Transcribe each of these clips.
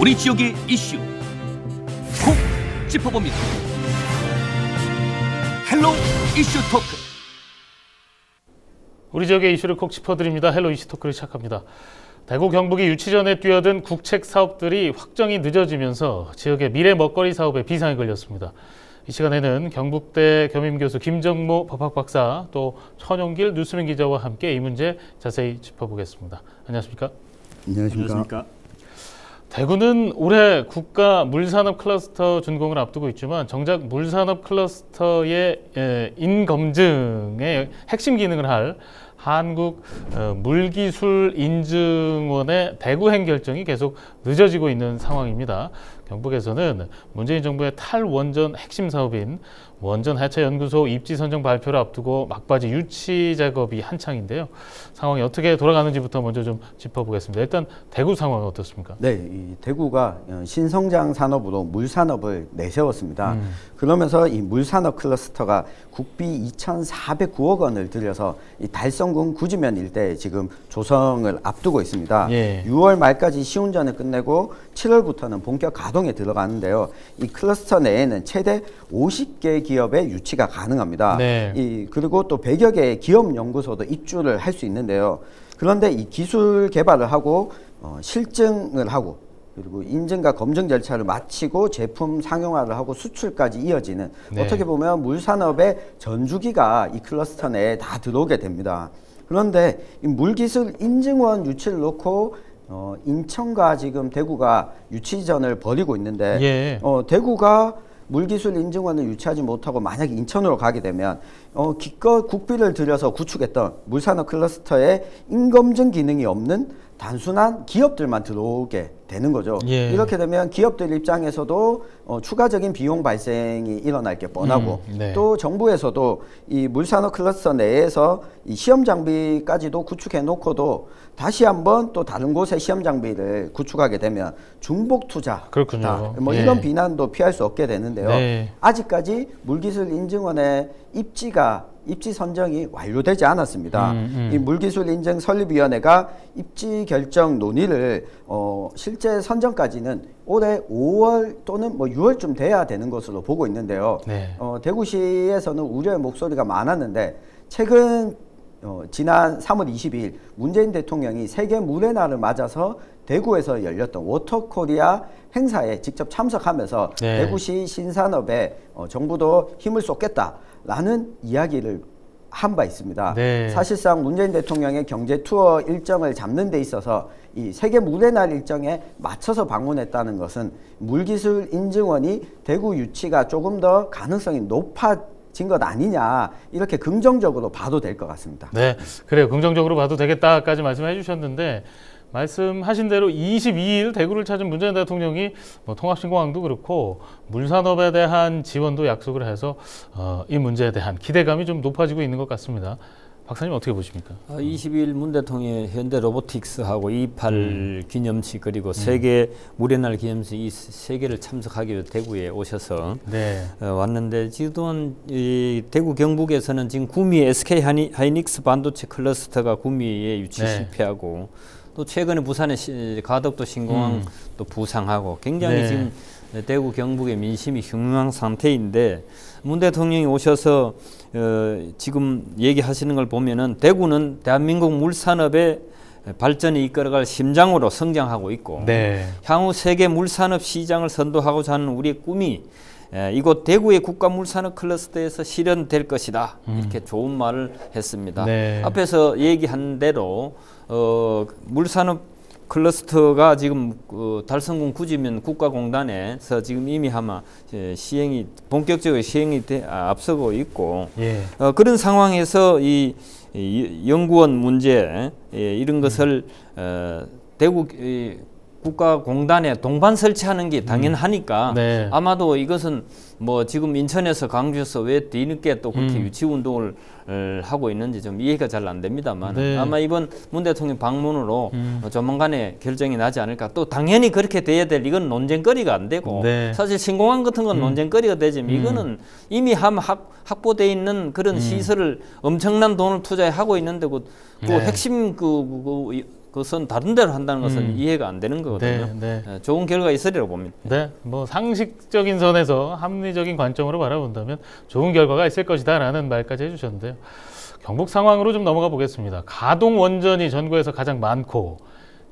우리 지역의 이슈 콕 짚어봅니다. 헬로 이슈 토크. 우리 지역의 이슈를 콕 짚어드립니다. 헬로 이슈 토크를 시작합니다. 대구 경북이 유치전에 뛰어든 국책 사업들이 확정이 늦어지면서 지역의 미래 먹거리 사업에 비상이 걸렸습니다. 이 시간에는 경북대 겸임교수 김정모 법학박사 또 천용길 뉴스맨 기자와 함께 이 문제 자세히 짚어보겠습니다. 안녕하십니까? 안녕하십니까? 대구는 올해 국가 물산업 클러스터 준공을 앞두고 있지만 정작 물산업 클러스터의 인검증의 핵심 기능을 할 한국 물기술인증원의 대구행 결정이 계속 늦어지고 있는 상황입니다. 경북에서는 문재인 정부의 탈원전 핵심 사업인 원전 해체 연구소 입지 선정 발표를 앞두고 막바지 유치 작업이 한창인데요. 상황이 어떻게 돌아가는지부터 먼저 좀 짚어보겠습니다. 일단 대구 상황은 어떻습니까? 네, 이 대구가 신성장 산업으로 물산업을 내세웠습니다. 그러면서 이 물산업 클러스터가 국비 2,409억 원을 들여서 이 달성군 구지면 일대에 지금 조성을 앞두고 있습니다. 예. 6월 말까지 시운전을 끝내고 7월부터는 본격 가동에 들어가는데요. 이 클러스터 내에는 최대 50개 기업의 유치가 가능합니다. 네. 그리고 또 100여 개의 기업 연구소도 입주를 할 수 있는데요. 그런데 이 기술 개발을 하고 실증을 하고 그리고 인증과 검증 절차를 마치고 제품 상용화를 하고 수출까지 이어지는 네. 어떻게 보면 물산업의 전주기가 이 클러스터 내에 다 들어오게 됩니다. 그런데 이 물기술 인증원 유치를 놓고 인천과 지금 대구가 유치전을 벌이고 있는데 예. 대구가 물기술 인증원을 유치하지 못하고 만약에 인천으로 가게 되면 기껏 국비를 들여서 구축했던 물산업 클러스터에 인검증 기능이 없는 단순한 기업들만 들어오게 되는 거죠. 예. 이렇게 되면 기업들 입장에서도 추가적인 비용 발생이 일어날 게 뻔하고 네. 또 정부에서도 이 물산업 클러스터 내에서 이 시험 장비까지도 구축해 놓고도 다시 한번 또 다른 곳에 시험 장비를 구축하게 되면 중복 투자, 그렇군요. 뭐 예. 이런 비난도 피할 수 없게 되는데요. 네. 아직까지 물기술 인증원의 입지 선정이 완료되지 않았습니다. 이 물기술인증 설립위원회가 입지 결정 논의를 실제 선정까지는 올해 5월 또는 뭐 6월쯤 돼야 되는 것으로 보고 있는데요. 네. 대구시에서는 우려의 목소리가 많았는데 최근 지난 3월 22일 문재인 대통령이 세계 물의 날을 맞아서 대구에서 열렸던 워터코리아 행사에 직접 참석하면서 네. 대구시 신산업에 정부도 힘을 쏟겠다라는 이야기를 한 바 있습니다. 네. 사실상 문재인 대통령의 경제 투어 일정을 잡는 데 있어서 이 세계 물의 날 일정에 맞춰서 방문했다는 것은 물기술 인증원이 대구 유치가 조금 더 가능성이 높아진 것 아니냐 이렇게 긍정적으로 봐도 될 것 같습니다. 네, 그래요. 긍정적으로 봐도 되겠다까지 말씀해 주셨는데 말씀하신 대로 22일 대구를 찾은 문재인 대통령이 통합신공항도 그렇고 물산업에 대한 지원도 약속을 해서 이 문제에 대한 기대감이 좀 높아지고 있는 것 같습니다. 박사님 어떻게 보십니까? 22일 문 대통령이 현대 로보틱스하고 2.28 기념식 그리고 세계 물의 날 기념식 이 세 개를 참석하기 위해 대구에 오셔서 네. 왔는데 지금 이 대구 경북에서는 지금 구미 SK 하이닉스 반도체 클러스터가 구미에 유치 네. 실패하고 또 최근에 부산의 가덕도 신공항 또 부상하고 굉장히 네. 지금 대구 경북의 민심이 흉흉한 상태인데 문 대통령이 오셔서 지금 얘기하시는 걸 보면은 대구는 대한민국 물산업의 발전을 이끌어갈 심장으로 성장하고 있고 네. 향후 세계 물산업 시장을 선도하고자 하는 우리의 꿈이 이곳 대구의 국가물산업 클러스터에서 실현될 것이다. 이렇게 좋은 말을 했습니다. 네. 앞에서 얘기한 대로 물산업 클러스터가 지금 달성군 구지면 국가공단에서 지금 이미 아마 시행이 본격적으로 시행이 앞서고 있고 예. 그런 상황에서 이 연구원 문제 이런 것을 대구 국가공단에 동반 설치하는 게 당연하니까 네. 아마도 이것은 뭐 지금 인천에서 광주에서 왜 뒤늦게 또 그렇게 유치운동을 하고 있는지 좀 이해가 잘 안 됩니다만 네. 아마 이번 문 대통령 방문으로 조만간에 결정이 나지 않을까. 또 당연히 그렇게 돼야 될 이건 논쟁거리가 안 되고 네. 사실 신공항 같은 건 논쟁거리가 되지만 이거는 이미 확보돼 있는 그런 시설을 엄청난 돈을 투자하고 있는데 그 핵심 그것은 다른 데로 한다는 것은 이해가 안 되는 거거든요. 좋은 결과가 있으리라고 봅니다. 네, 뭐 상식적인 선에서 합리적인 관점으로 바라본다면 좋은 결과가 있을 것이다라는 말까지 해주셨는데요. 경북 상황으로 좀 넘어가 보겠습니다. 가동 원전이 전국에서 가장 많고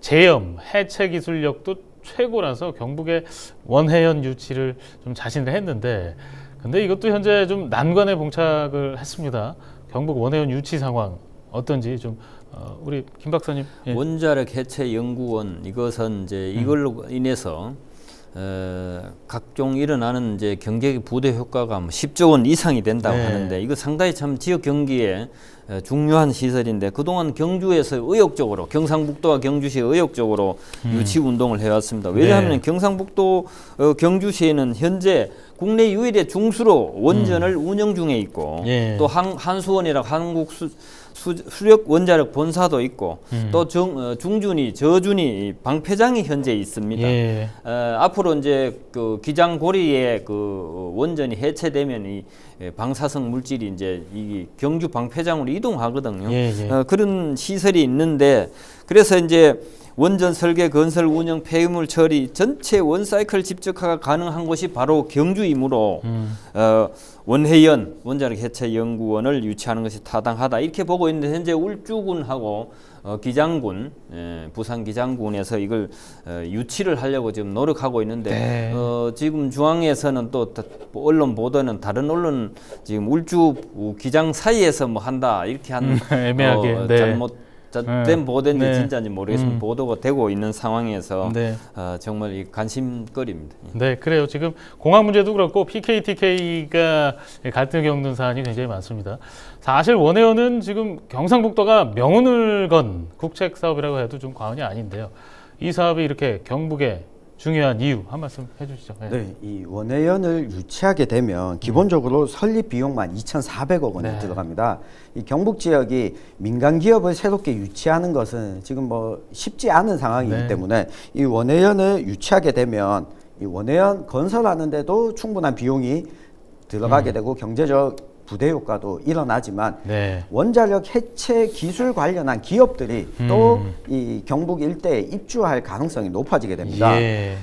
제염, 해체 기술력도 최고라서 경북의 원해연 유치를 좀 자신을 했는데, 근데 이것도 현재 좀 난관에 봉착을 했습니다. 경북 원해연 유치 상황 어떤지 좀 우리 김 박사님. 예. 원자력 해체 연구원, 이것은 이제 이걸로 인해서 각종 일어나는 이제 경제 부대 효과가 10조 원 이상이 된다고 하는데, 이거 상당히 참 지역 경기에 중요한 시설인데, 그동안 경주에서 의욕적으로, 경상북도와 경주시 의욕적으로 유치 운동을 해왔습니다. 왜냐하면 경상북도 경주시에는 현재 국내 유일의 중수로 원전을 운영 중에 있고, 또 한수원이라고 한국 수력 원자력 본사도 있고, 또 중준이, 저준이 방패장이 현재 있습니다. 앞으로 이제 그 기장고리에 그 원전이 해체되면 이 방사성 물질이 이제 이 경주 방패장으로 이동하거든요. 그런 시설이 있는데, 그래서 이제 원전 설계, 건설, 운영, 폐유물 처리 전체 원사이클 집적화가 가능한 곳이 바로 경주이므로 원해연 원자력 해체 연구원을 유치하는 것이 타당하다, 이렇게 보고 있는데, 현재 울주군하고 기장군, 부산 기장군에서 이걸 유치를 하려고 지금 노력하고 있는데, 지금 중앙에서는 또 언론 보도는, 다른 언론 지금 울주 기장 사이에서 뭐 한다 이렇게 한 애매하게 잘못된 보도인지 진짜인지 모르겠지만 보도가 되고 있는 상황에서 정말 이 관심거리입니다. 네, 그래요. 지금 공항 문제도 그렇고 PKTK가 갈등을 겪는 사안이 굉장히 많습니다. 사실 원해연은 지금 경상북도가 명운을 건 국책 사업이라고 해도 좀 과언이 아닌데요. 이 사업이 이렇게 경북에 중요한 이유 한 말씀 해주시죠. 네, 이 원해연을 유치하게 되면 기본적으로 설립 비용만 2,400억 원이 들어갑니다. 이 경북 지역이 민간 기업을 새롭게 유치하는 것은 지금 뭐 쉽지 않은 상황이기 때문에 이 원해연을 유치하게 되면 이 원해연 건설하는데도 충분한 비용이 들어가게 되고 경제적 부대 효과도 일어나지만 원자력 해체 기술 관련한 기업들이 또 이 경북 일대에 입주할 가능성이 높아지게 됩니다.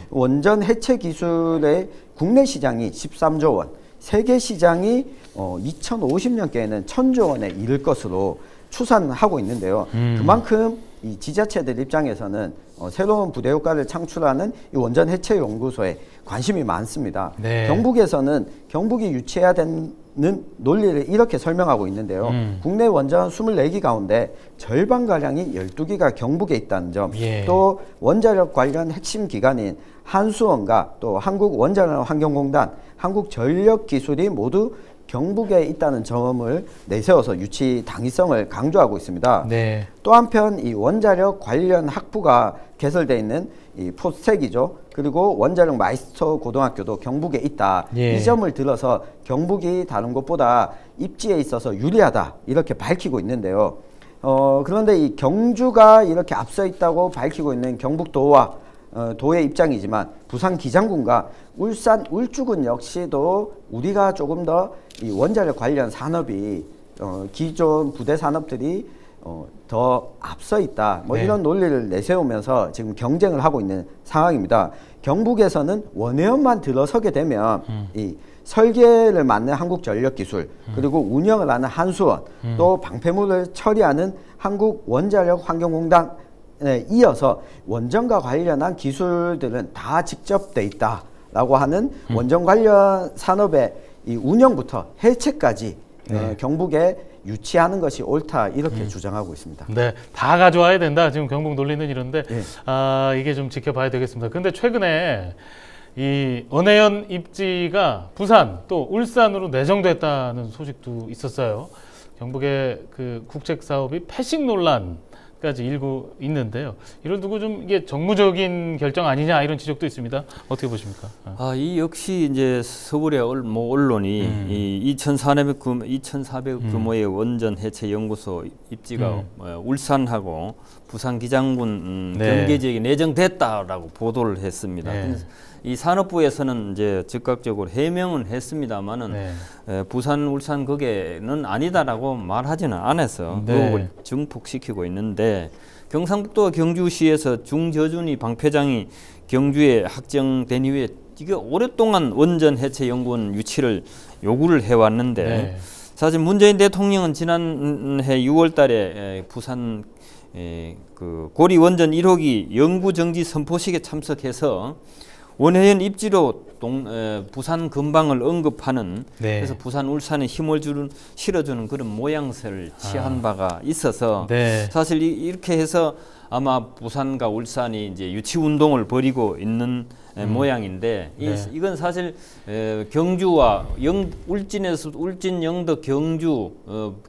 원전 해체 기술의 국내 시장이 13조 원, 세계 시장이 2050년께에는 1,000조 원에 이를 것으로 추산하고 있는데요. 그만큼 이 지자체들 입장에서는 새로운 부대 효과를 창출하는 이 원전 해체 연구소에 관심이 많습니다. 경북에서는 경북이 유치해야 되는 논리를 이렇게 설명하고 있는데요. 국내 원전 24기 가운데 절반가량이 12기가 경북에 있다는 점, 또 원자력 관련 핵심 기관인 한수원과 또 한국원자력환경공단, 한국전력기술이 모두 경북에 있다는 점을 내세워서 유치 당위성을 강조하고 있습니다. 또 한편 이 원자력 관련 학부가 개설되어 있는 이 포스텍이죠. 그리고 원자력 마이스터 고등학교도 경북에 있다. 이 점을 들어서 경북이 다른 곳보다 입지에 있어서 유리하다 이렇게 밝히고 있는데요. 그런데 이 경주가 이렇게 앞서 있다고 밝히고 있는 경북도와 도의 입장이지만 부산 기장군과 울산 울주군 역시도 우리가 조금 더 이 원자력 관련 산업이 기존 부대 산업들이 더 앞서 있다. 뭐 이런 논리를 내세우면서 지금 경쟁을 하고 있는 상황입니다. 경북에서는 원해연만 들어서게 되면 이 설계를 맡는 한국전력기술, 그리고 운영을 하는 한수원, 또 방패물을 처리하는 한국원자력환경공단에 이어서 원전과 관련한 기술들은 다 직접 돼 있다라고 하는 원전 관련 산업의 이 운영부터 해체까지 경북에 유치하는 것이 옳다 이렇게 주장하고 있습니다. 네, 다 가져와야 된다. 지금 경북 논리는 이런데 이게 좀 지켜봐야 되겠습니다. 근데 최근에 이 원해연 입지가 부산 또 울산으로 내정됐다는 소식도 있었어요. 경북의 그 국책 사업이 패싱 논란까지 일고 있는데요. 이런 두고 좀 이게 정무적인 결정 아니냐 이런 지적도 있습니다. 어떻게 보십니까? 이 역시 이제 서울의 언론이 이 2,400 규모의 원전 해체 연구소 입지가 울산하고 부산 기장군 경계 지역에 내정됐다라고 보도를 했습니다. 이 산업부에서는 이제 즉각적으로 해명은 했습니다만은 부산, 울산 거기에는 아니다라고 말하지는 않아서 의혹을 증폭시키고 있는데, 경상북도와 경주시에서 중저준위 방패장이 경주에 확정된 이후에 이게 오랫동안 원전 해체 연구원 유치를 요구를 해왔는데 네. 사실 문재인 대통령은 지난해 6월달에 부산 그 고리 원전 1호기 연구 정지 선포식에 참석해서 원해연 입지로 부산 근방을 언급하는 네. 그래서 부산 울산에 힘을 실어주는 그런 모양새를 취한 바가 있어서 네. 사실 이렇게 해서 아마 부산과 울산이 이제 유치 운동을 벌이고 있는 모양인데 네. 이건 사실 경주와 울진 영덕 경주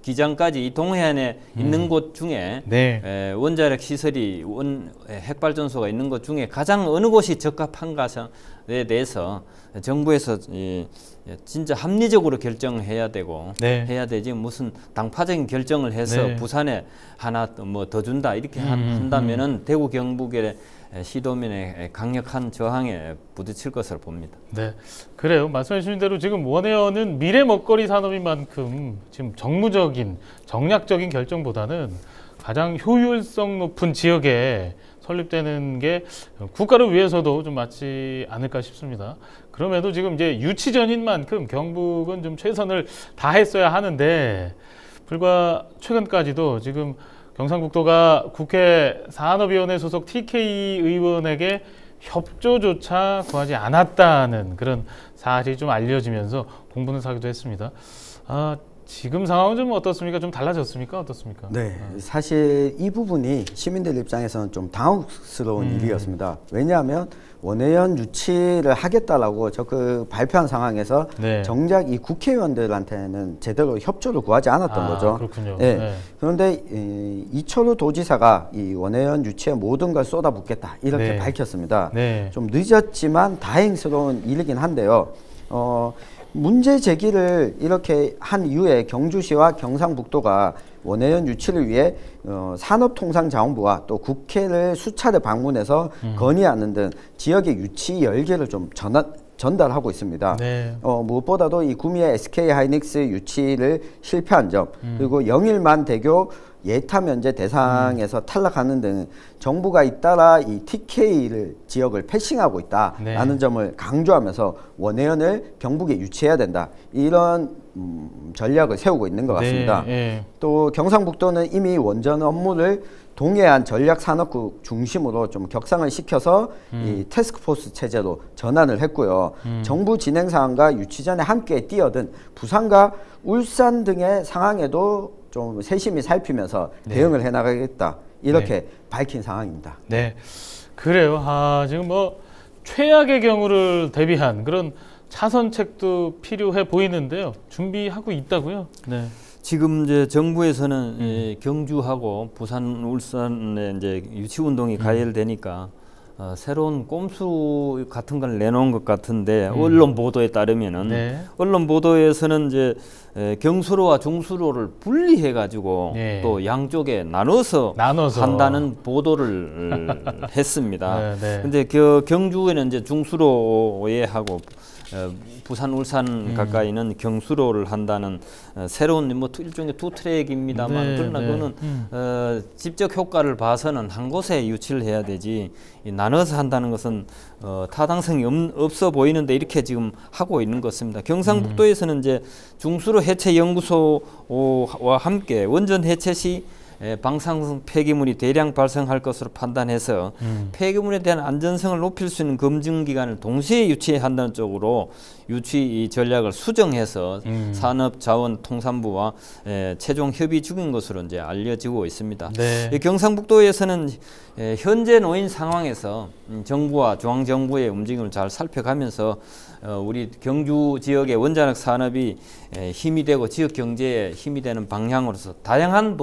기장까지 이 동해안에 있는 곳 중에 네. 원자력 시설이 핵발전소가 있는 곳 중에 가장 어느 곳이 적합한가에 대해서 정부에서 진짜 합리적으로 결정해야 되고 네. 해야 되지 무슨 당파적인 결정을 해서 네. 부산에 하나 뭐 더 준다 이렇게 한다면은 대구 경북의 시도민의 강력한 저항에 부딪힐 것으로 봅니다. 네, 그래요. 말씀해 주신 대로 지금 원해연은 미래 먹거리 산업인 만큼 지금 정무적인 정략적인 결정보다는 가장 효율성 높은 지역에 설립되는 게 국가를 위해서도 좀 맞지 않을까 싶습니다. 그럼에도 지금 이제 유치전인 만큼 경북은 좀 최선을 다했어야 하는데 불과 최근까지도 지금 경상북도가 국회 산업위원회 소속 TK 의원에게 협조조차 구하지 않았다는 그런 사실이 좀 알려지면서 공분을 사기도 했습니다. 지금 상황은 좀 어떻습니까? 좀 달라졌습니까? 어떻습니까? 네, 사실 이 부분이 시민들 입장에서는 좀 당혹스러운 일이었습니다. 왜냐하면 원해연 유치를 하겠다라고 적극 발표한 상황에서 네. 정작 이 국회의원들한테는 제대로 협조를 구하지 않았던 거죠. 그렇군요. 네. 네. 그런데 이철우 도지사가 이 원해연 유치에 모든 걸 쏟아붓겠다 이렇게 네. 밝혔습니다. 네. 좀 늦었지만 다행스러운 일이긴 한데요. 문제 제기를 이렇게 한 이후에 경주시와 경상북도가 원해연 유치를 위해 산업통상자원부와 또 국회를 수차례 방문해서 건의하는 등 지역의 유치 열기를 좀 전달하고 있습니다. 네. 무엇보다도 이 구미의 SK하이닉스 유치를 실패한 점 그리고 영일만 대교 예타 면제 대상에서 탈락하는 등 정부가 잇따라 이 TK를 지역을 패싱하고 있다라는 네. 점을 강조하면서 원해연을 경북에 유치해야 된다 이런 전략을 세우고 있는 것 같습니다. 네. 또 경상북도는 이미 원전 업무를 동해안 전략산업국 중심으로 좀 격상을 시켜서 이 태스크포스 체제로 전환을 했고요. 정부 진행 사항과 유치 전에 함께 뛰어든 부산과 울산 등의 상황에도 좀 세심히 살피면서 네. 대응을 해나가겠다 이렇게 네. 밝힌 상황입니다. 네, 그래요. 지금 뭐 최악의 경우를 대비한 그런 차선책도 필요해 보이는데요. 준비하고 있다고요? 네. 지금 이제 정부에서는 경주하고 부산, 울산에 이제 유치 운동이 가열되니까 새로운 꼼수 같은 걸 내놓은 것 같은데 언론 보도에 따르면은 네. 언론 보도에서는 이제 경수로와 중수로를 분리해 가지고 네. 또 양쪽에 나눠서 한다는 보도를 했습니다. 근데 경주에는 이제 중수로에 하고 부산, 울산 가까이는 경수로를 한다는 새로운 뭐 일종의 투 트랙입니다만 네, 그러나 그거는 직접 효과를 봐서는 한 곳에 유치를 해야 되지 나눠서 한다는 것은 타당성이 없어 보이는데 이렇게 지금 하고 있는 것 같습니다. 경상북도에서는 이제 중수로 해체 연구소와 함께 원전 해체 시 방사성 폐기물이 대량 발생할 것으로 판단해서 폐기물에 대한 안전성을 높일 수 있는 검증 기간을 동시에 유치한다는 쪽으로 유치 전략을 수정해서 산업자원통상부와 최종 협의 중인 것으로 이제 알려지고 있습니다. 네. 경상북도에서는 현재 놓인 상황에서 정부와 중앙정부의 움직임을 잘 살펴가면서 우리 경주 지역의 원자력 산업이 힘이 되고 지역 경제에 힘이 되는 방향으로서 다양한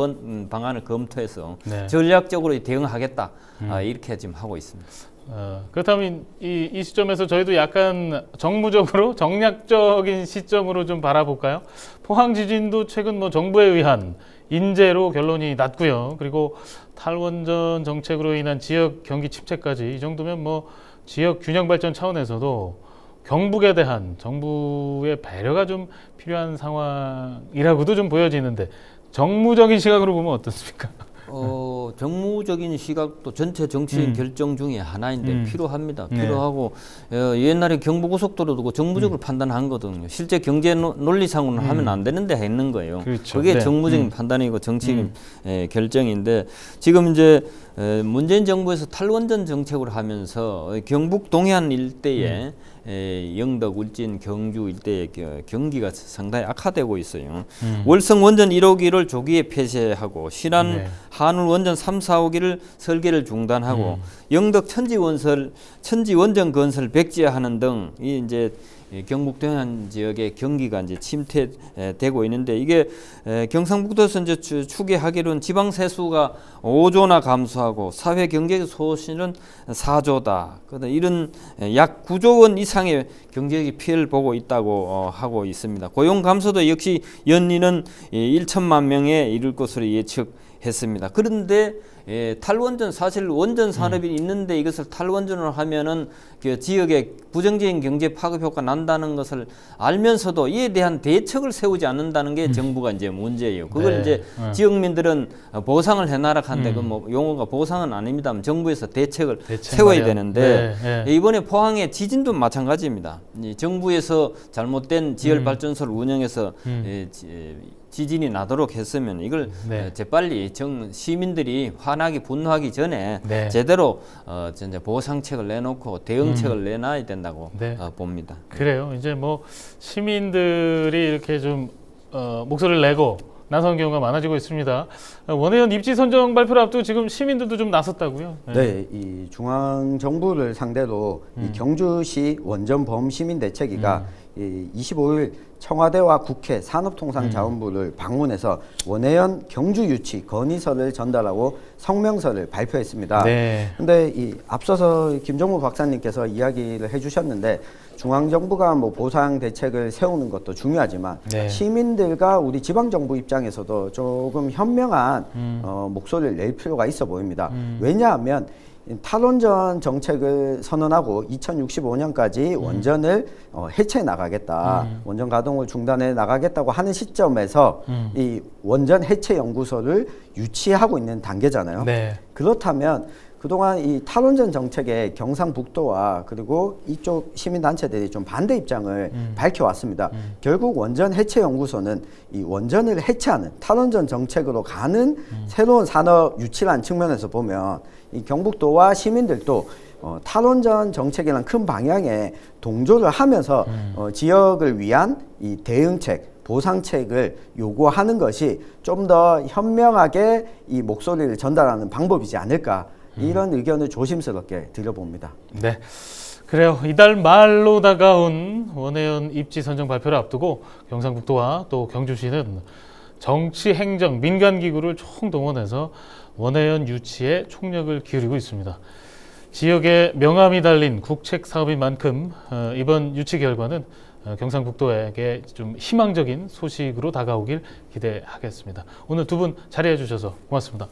방안을 검토해서 네. 전략적으로 대응하겠다 이렇게 지금 하고 있습니다. 그렇다면 이 시점에서 저희도 약간 정무적으로 정략적인 시점으로 좀 바라볼까요? 포항 지진도 최근 뭐 정부에 의한 인재로 결론이 났고요. 그리고 탈원전 정책으로 인한 지역 경기 침체까지 이 정도면 뭐 지역 균형 발전 차원에서도 경북에 대한 정부의 배려가 좀 필요한 상황이라고도 좀 보여지는데 정무적인 시각으로 보면 어떻습니까? 정무적인 시각도 전체 정치인 결정 중에 하나인데 필요합니다. 필요하고 옛날에 경부고속도로도 정무적으로 판단한 거거든요. 실제 경제 논리상으로는 하면 안 되는데 했는 거예요. 그렇죠. 그게 정무적인 판단이고 정치인 결정인데 지금 이제 문재인 정부에서 탈원전 정책을 하면서 경북 동해안 일대에 영덕, 울진, 경주 일대의 경기가 상당히 악화되고 있어요. 월성 원전 1호기를 조기에 폐쇄하고 신안 한울 원전 3, 4호기를 설계를 중단하고 영덕 천지 원전 건설 백지화하는 등 이 이제 경북 동해안 지역의 경기가 이제 침체되고 있는데 이게 경상북도에서 이제 추계하기로는 지방 세수가 5조나 감소하고 사회 경제 소실은 4조다. 이런 약 9조 원 이상의 경제적 피해를 보고 있다고 하고 있습니다. 고용 감소도 역시 연이은 1천만 명에 이를 것으로 예측했습니다. 그런데 탈원전 사실 원전 산업이 있는데 이것을 탈원전을 하면은 그 지역에 부정적인 경제 파급 효과 난다는 것을 알면서도 이에 대한 대책을 세우지 않는다는 게 정부가 이제 문제예요. 그걸 이제 지역민들은 보상을 해나라 한데 그 뭐 용어가 보상은 아닙니다만 정부에서 대책을 세워야 되는데 이번에 포항의 지진도 마찬가지입니다. 정부에서 잘못된 지열 발전소를 운영해서 지진이 나도록 했으면 이걸 재빨리 시민들이 화나기 분노하기 전에 제대로 진짜 보상책을 내놓고 대응책을 내놔야 된다고 봅니다. 그래요. 이제 뭐 시민들이 이렇게 좀 목소리를 내고 나선 경우가 많아지고 있습니다. 원혜연 입지 선정 발표를 앞두고 지금 시민들도 좀 나섰다고요? 네, 이 중앙 정부를 상대로 이 경주시 원전 범시민 대책위가 25일 청와대와 국회 산업통상자원부를 방문해서 원혜연 경주 유치 건의서를 전달하고 성명서를 발표했습니다. 근데 이 앞서서 김정무 박사님께서 이야기를 해주셨는데 중앙정부가 뭐 보상 대책을 세우는 것도 중요하지만 시민들과 우리 지방정부 입장에서도 조금 현명한 목소리를 낼 필요가 있어 보입니다. 왜냐하면 탈원전 정책을 선언하고 2065년까지 원전을 해체해 나가겠다, 원전 가동을 중단해 나가겠다고 하는 시점에서 이 원전 해체 연구소를 유치하고 있는 단계잖아요. 그렇다면 그동안 이 탈원전 정책에 경상북도와 그리고 이쪽 시민단체들이 좀 반대 입장을 밝혀왔습니다. 결국 원전 해체 연구소는 이 원전을 해체하는 탈원전 정책으로 가는 새로운 산업 유치라는 측면에서 보면 이 경북도와 시민들도 탈원전 정책이라는 큰 방향에 동조를 하면서 지역을 위한 이 대응책, 보상책을 요구하는 것이 좀 더 현명하게 이 목소리를 전달하는 방법이지 않을까, 이런 의견을 조심스럽게 드려봅니다. 네, 그래요. 이달 말로 다가온 원혜연 입지 선정 발표를 앞두고 경상북도와 또 경주시는 정치, 행정, 민간기구를 총동원해서 원혜연 유치에 총력을 기울이고 있습니다. 지역에 명암이 달린 국책 사업인 만큼 이번 유치 결과는 경상북도에게 좀 희망적인 소식으로 다가오길 기대하겠습니다. 오늘 두 분 자리해 주셔서 고맙습니다.